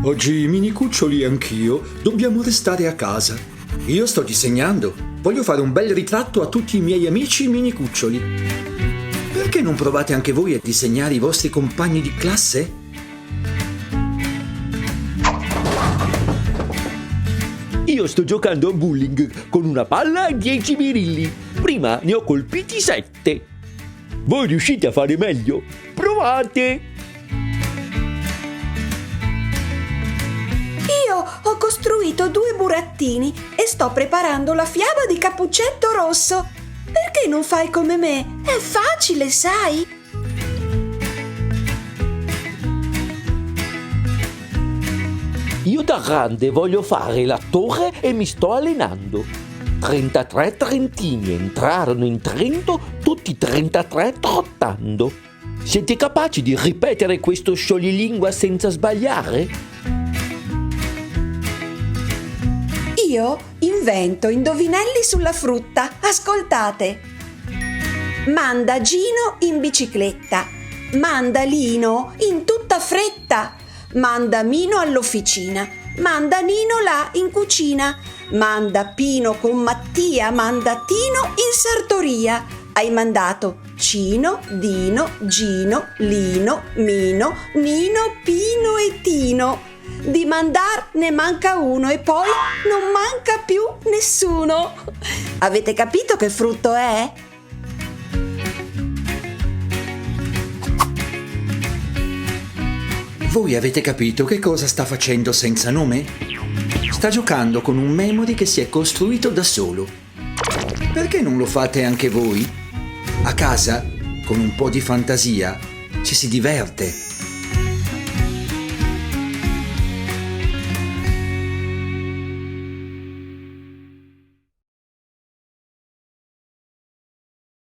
Oggi mini cuccioli anch'io, dobbiamo restare a casa. Io sto disegnando, voglio fare un bel ritratto a tutti i miei amici mini cuccioli. Perché non provate anche voi a disegnare i vostri compagni di classe? Io sto giocando a bowling con una palla e 10 birilli. Prima ne ho colpiti 7. Voi riuscite a fare meglio? Provate! Io ho costruito 2 burattini e sto preparando la fiaba di Cappuccetto Rosso. Perché non fai come me? È facile, sai? Io da grande voglio fare l'attore e mi sto allenando. 33 trentini entrarono in Trento, tutti 33 trottando. Siete capaci di ripetere questo scioglilingua senza sbagliare? Io invento indovinelli sulla frutta. Ascoltate. Manda Gino in bicicletta. Manda Lino in tutta fretta. Manda Mino all'officina. Manda Nino là in cucina. Manda Pino con Mattia. Manda Tino in sartoria. Hai mandato Cino, Dino, Gino, Lino, Mino, Nino, Pino e Tino. Di mandar ne manca uno e poi non manca più nessuno. Avete capito che frutto è? Voi avete capito che cosa sta facendo senza nome? Sta giocando con un memory che si è costruito da solo. Perché non lo fate anche voi? A casa, con un po' di fantasia, ci si diverte.